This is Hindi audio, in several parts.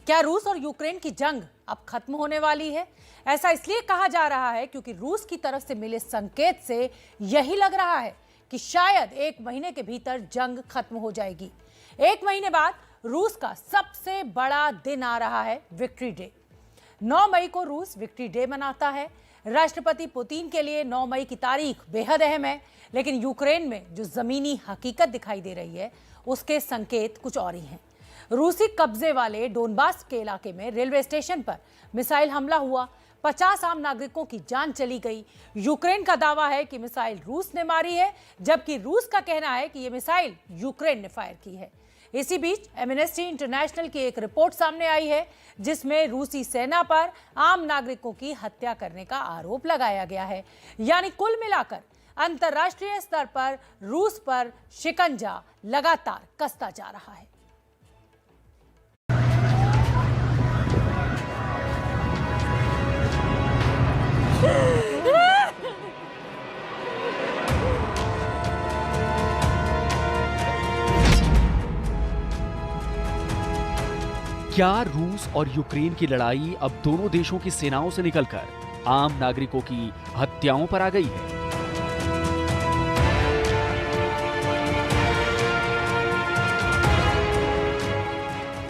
क्या रूस और यूक्रेन की जंग अब खत्म होने वाली है? ऐसा इसलिए कहा जा रहा है क्योंकि रूस की तरफ से मिले संकेत से यही लग रहा है कि शायद 1 महीने के भीतर जंग खत्म हो जाएगी। 1 महीने बाद रूस का सबसे बड़ा दिन आ रहा है, विक्ट्री डे। 9 मई को रूस विक्ट्री डे मनाता है। राष्ट्रपति पुतिन के लिए 9 मई की तारीख बेहद अहम है, लेकिन यूक्रेन में जो जमीनी हकीकत दिखाई दे रही है उसके संकेत कुछ और ही हैं। रूसी कब्जे वाले डोनबास के इलाके में रेलवे स्टेशन पर मिसाइल हमला हुआ, 50 आम नागरिकों की जान चली गई। यूक्रेन का दावा है कि मिसाइल रूस ने मारी है, जबकि रूस का कहना है कि यह मिसाइल यूक्रेन ने फायर की है। इसी बीच एमनेस्टी इंटरनेशनल की एक रिपोर्ट सामने आई है जिसमें रूसी सेना पर आम नागरिकों की हत्या करने का आरोप लगाया गया है। यानी कुल मिलाकर अंतर्राष्ट्रीय स्तर पर रूस पर शिकंजा लगातार कसता जा रहा है। क्या रूस और यूक्रेन की लड़ाई अब दोनों देशों की सेनाओं से निकलकर आम नागरिकों की हत्याओं पर आ गई है?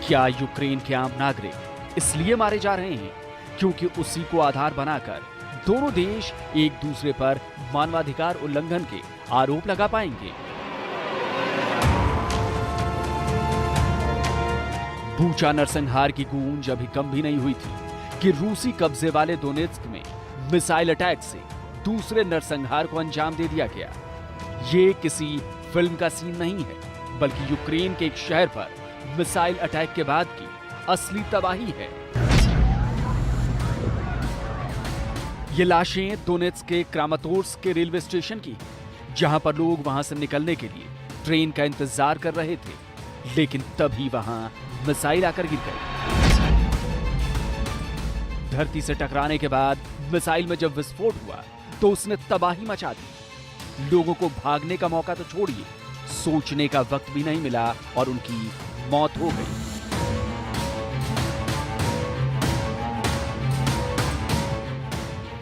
क्या यूक्रेन के आम नागरिक इसलिए मारे जा रहे हैं क्योंकि उसी को आधार बनाकर दोनों देश एक दूसरे पर मानवाधिकार उल्लंघन के आरोप लगा पाएंगे? बूचा नरसंहार की गूंज अभी कम भी नहीं हुई थी कि रूसी कब्जे वाले दोनेत्स्क में मिसाइल अटैक से दूसरे नरसंहार को अंजाम दे दिया गया। ये किसी फिल्म का सीन नहीं है, बल्कि यूक्रेन के एक शहर पर मिसाइल अटैक के बाद की असली तबाही है। ये लाशें दोनेत्स्क के क्रामातोर्स्क के रेलवे स्टेशन की, जहां पर लोग वहां से निकलने के लिए ट्रेन का इंतजार कर रहे थे, लेकिन तभी वहां मिसाइल आकर गिर गई। धरती से टकराने के बाद मिसाइल में जब विस्फोट हुआ तो उसने तबाही मचा दी। लोगों को भागने का मौका तो छोड़िए, सोचने का वक्त भी नहीं मिला और उनकी मौत हो गई।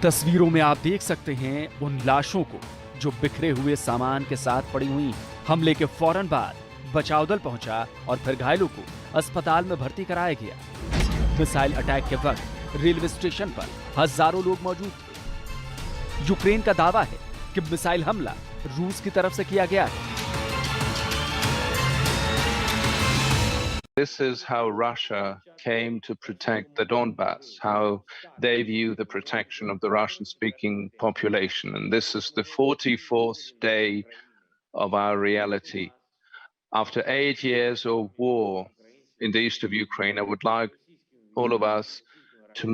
तस्वीरों में आप देख सकते हैं उन लाशों को जो बिखरे हुए सामान के साथ पड़ी हुई हैं। हमले के फौरन बाद बचाव दल पहुंचा और फिर घायलों को अस्पताल में भर्ती कराया गया। मिसाइल अटैक के वक्त रेलवे स्टेशन पर हजारों लोग मौजूद थे। यूक्रेन का दावा है कि मिसाइल हमला रूस की तरफ से किया गया है। This is how Russia came to protect the Donbass, how they view the protection of the Russian-speaking population. And this is the 44th day of our reality. After 8 years of war in the east of Ukraine, I would like all of us to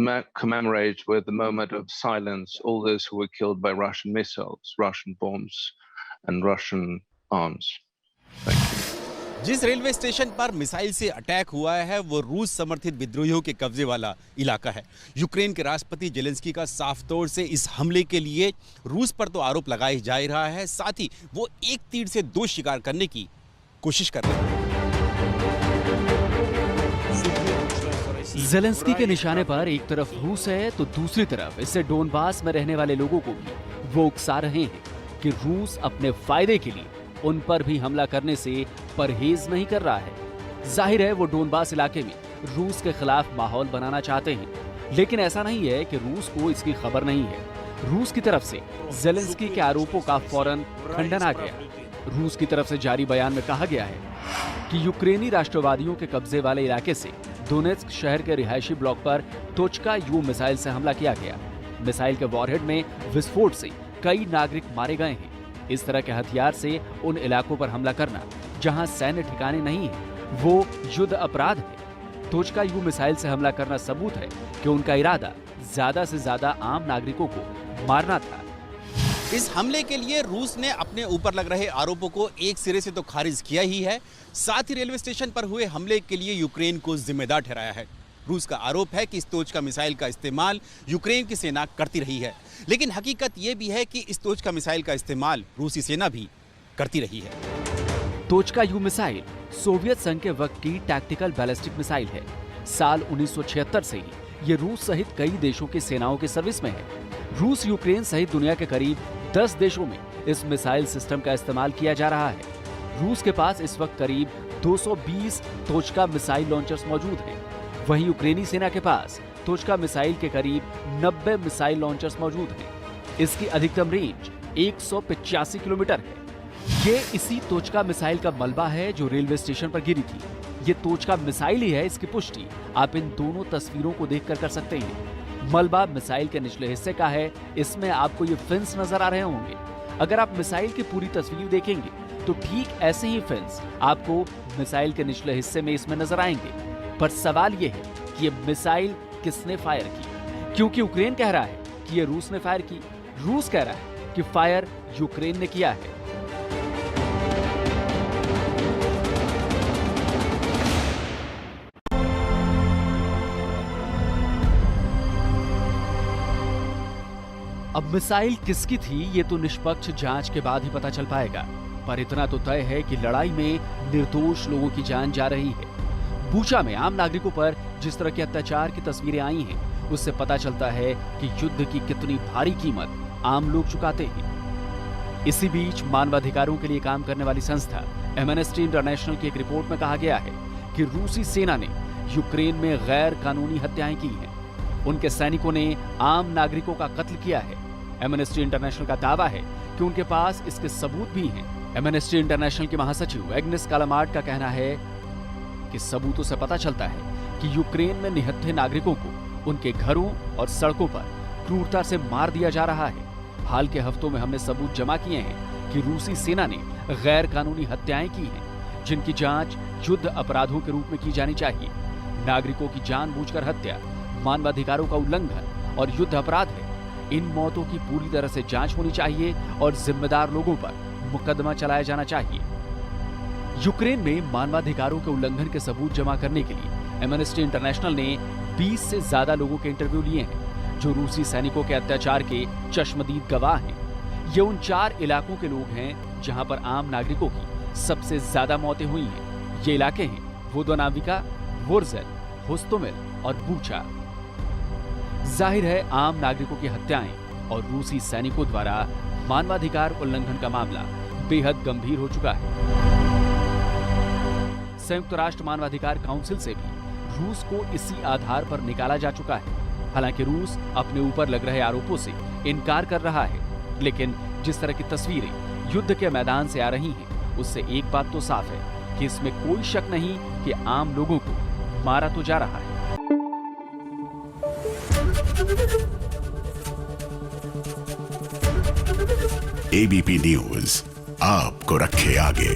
commemorate with the moment of silence all those who were killed by Russian missiles, Russian bombs, and Russian arms. Thank you. जिस रेलवे स्टेशन पर मिसाइल से अटैक हुआ है वो रूस समर्थित विद्रोहियों के कब्जे वाला इलाका है। यूक्रेन के राष्ट्रपति जेलेंस्की का साफ तौर से इस हमले के लिए रूस पर तो आरोप लगाया जा रहा है, साथ ही वो एक तीर से 2 शिकार करने की कोशिश कर रहे हैं। जेलेंस्की के निशाने पर एक तरफ रूस है तो दूसरी तरफ इससे डोनबास में रहने वाले लोगों को भी वो उकसा रहे हैं कि रूस अपने फायदे के लिए उन पर भी हमला करने से परहेज नहीं कर रहा है। जाहिर है वो डोनबास इलाके में रूस के खिलाफ माहौल बनाना चाहते हैं, लेकिन ऐसा नहीं है कि रूस को इसकी खबर नहीं है। रूस की तरफ से जेलेंस्की के आरोपों का फौरन खंडन आ गया। रूस की तरफ से जारी बयान में कहा गया है कि यूक्रेनी राष्ट्रवादियों के कब्जे वाले इलाके से दोनेत्स्क शहर के रिहायशी ब्लॉक पर टोचका यू मिसाइल से हमला किया गया। मिसाइल के वॉरहेड में विस्फोट से कई नागरिक मारे गए हैं। इस तरह के हथियार से उन इलाकों पर हमला करना जहां सैन्य ठिकाने नहीं है वो युद्ध अपराध है। टोचका यू मिसाइल से हमला करना सबूत है कि उनका इरादा ज्यादा से ज्यादा आम नागरिकों को मारना था। इस हमले के लिए रूस ने अपने ऊपर लग रहे आरोपों को एक सिरे से तो खारिज किया ही है, साथ ही रेलवे स्टेशन पर हुए हमले के लिए यूक्रेन को जिम्मेदार ठहराया है। रूस का आरोप है कि इस टोचका मिसाइल का इस्तेमाल यूक्रेन की सेना करती रही है, लेकिन हकीकत यह भी है कि इस टोचका मिसाइल का इस्तेमाल रूसी सेना भी करती रही है। टोचका यू मिसाइल सोवियत संघ के वक्त की टैक्टिकल बैलिस्टिक मिसाइल है। साल 1976 से ही ये रूस सहित कई देशों की सेनाओं की सर्विस में है। रूस यूक्रेन सहित दुनिया के करीब 10 देशों में इस मिसाइल सिस्टम का इस्तेमाल किया जा रहा है। रूस के पास इस वक्त करीब 220 तोचका मिसाइल लॉन्चर्स मौजूद हैं। वहीं यूक्रेनी सेना के पास तोचका मिसाइल के करीब 90 मिसाइल लॉन्चर्स मौजूद हैं। इसकी अधिकतम रेंज 185 किलोमीटर है। ये इसी तोचका मिसाइल का मलबा है जो रेलवे स्टेशन पर गिरी थी। ये तोचका मिसाइल ही है, इसकी पुष्टि आप इन दोनों तस्वीरों को देखकर कर सकते हैं। मलबा मिसाइल के निचले हिस्से का है, इसमें आपको ये फिन्स नजर आ रहे होंगे। अगर आप मिसाइल की पूरी तस्वीर देखेंगे तो ठीक ऐसे ही फिन्स आपको मिसाइल के निचले हिस्से में इसमें नजर आएंगे। पर सवाल ये है कि ये मिसाइल किसने फायर की? क्योंकि यूक्रेन कह रहा है कि ये रूस ने फायर की, रूस कह रहा है कि फायर यूक्रेन ने किया है। अब मिसाइल किसकी थी ये तो निष्पक्ष जांच के बाद ही पता चल पाएगा, पर इतना तो तय है कि लड़ाई में निर्दोष लोगों की जान जा रही है। बूचा में आम नागरिकों पर जिस तरह के अत्याचार की तस्वीरें आई हैं, उससे पता चलता है कि युद्ध की कितनी भारी कीमत आम लोग चुकाते हैं। इसी बीच मानवाधिकारों के लिए काम करने वाली संस्था एमनेस्टी इंटरनेशनल की एक रिपोर्ट में कहा गया है कि रूसी सेना ने यूक्रेन में गैर कानूनी हत्याएं की हैं। उनके सैनिकों ने आम नागरिकों का कत्ल किया है। एमनेस्टी इंटरनेशनल का दावा है कि उनके पास इसके सबूत भी हैं। एमनेस्टी इंटरनेशनल के महासचिव एग्नेस कालामार्ड का कहना है कि सबूतों से पता चलता है कि यूक्रेन में निहत्थे नागरिकों को उनके घरों और सड़कों पर क्रूरता से मार दिया जा रहा है। हाल के हफ्तों में हमने सबूत जमा किए हैं कि रूसी सेना ने गैर कानूनी हत्याएं की हैं, जिनकी जांच युद्ध अपराधों के रूप में की जानी चाहिए। नागरिकों की जानबूझकर हत्या मानवाधिकारों का उल्लंघन और युद्ध अपराध है। इन मौतों की पूरी तरह से जांच होनी चाहिए और जिम्मेदार लोगों पर मुकदमा चलाया जाना चाहिए। यूक्रेन में मानवाधिकारों के उल्लंघन के सबूत जमा करने के लिए एमनेस्टी इंटरनेशनल ने 20 से ज्यादा लोगों के इंटरव्यू लिए हैं, जो रूसी सैनिकों के अत्याचार के चश्मदीद गवाह हैं। ये उन 4 इलाकों के लोग हैं जहां पर आम नागरिकों की सबसे ज्यादा मौतें हुई हैं। ये इलाके हैं वोदोनाविका, वोरजेल, होस्टोमेल और बूचा। जाहिर है आम नागरिकों की हत्याएं और रूसी सैनिकों द्वारा मानवाधिकार उल्लंघन का मामला बेहद गंभीर हो चुका है। संयुक्त राष्ट्र मानवाधिकार काउंसिल से भी रूस को इसी आधार पर निकाला जा चुका है। हालांकि रूस अपने ऊपर लग रहे आरोपों से इनकार कर रहा है, लेकिन जिस तरह की तस्वीरें युद्ध के मैदान से आ रही हैं, उससे एक बात तो साफ है कि इसमें कोई शक नहीं कि आम लोगों को मारा तो जा रहा है। एबीपी न्यूज आपको रखे आगे।